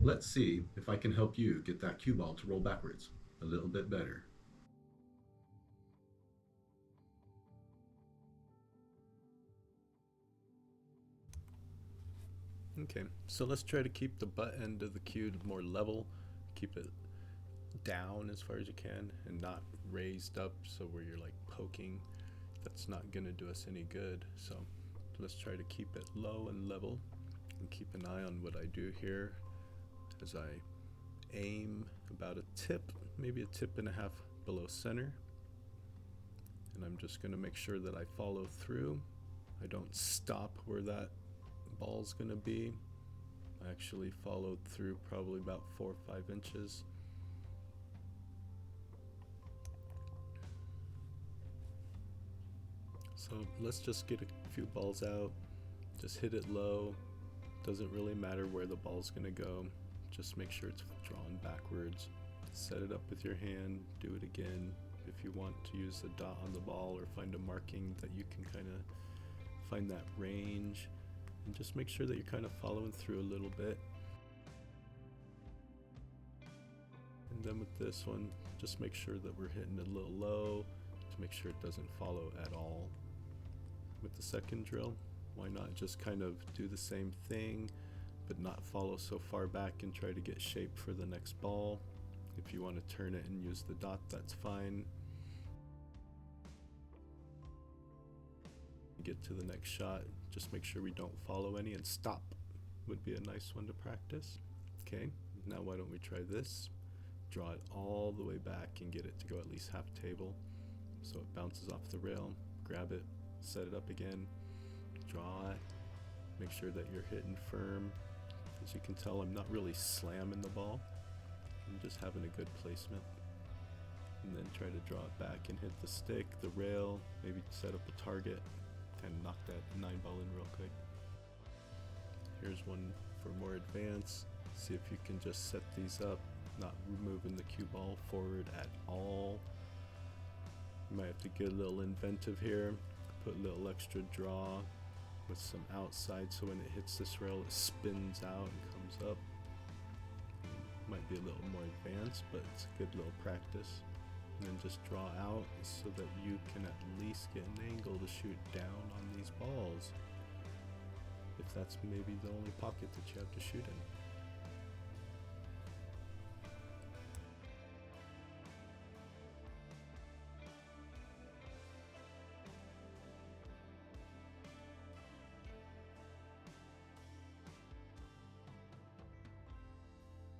Let's see if I can help you get that cue ball to roll backwards a little bit better. Okay, so let's try to keep the butt end of the cue more level, keep it down as far as you can and not raised up so where you're like poking. That's not gonna do us any good. So let's try to keep it low and level and keep an eye on what I do here as I aim about a tip, maybe a tip and a half below center. And I'm just gonna make sure that I follow through. I don't stop where that ball's gonna be. I actually followed through probably about 4 or 5 inches. So let's just get a few balls out, just hit it low. Doesn't really matter where the ball's gonna go, just make sure it's drawn backwards. Set it up with your hand, do it again. If you want to use a dot on the ball or find a marking that you can kind of find that range, and just make sure that you're kind of following through a little bit. And then with this one, just make sure that we're hitting it a little low to make sure it doesn't follow at all. With the second drill, why not just kind of do the same thing but not follow so far back and try to get shape for the next ball. If you want to turn it and use the dot, that's fine. Get to the next shot, just make sure we don't follow any, and stop would be a nice one to practice. Okay, now why don't we try this? Draw it all the way back and get it to go at least half table so it bounces off the rail. Grab it, set it up again, draw it, make sure that you're hitting firm. As you can tell, I'm not really slamming the ball, I'm just having a good placement. And then try to draw it back and hit the stick, the rail, maybe set up a target and knock that 9-ball in real quick. Here's one for more advanced. See if you can just set these up, not removing the cue ball forward at all. You might have to get a little inventive here, put a little extra draw with some outside so when it hits this rail it spins out and comes up. Might be a little more advanced, but it's a good little practice. And then just draw out so that you can at least get an angle to shoot down on these balls, if that's maybe the only pocket that you have to shoot in.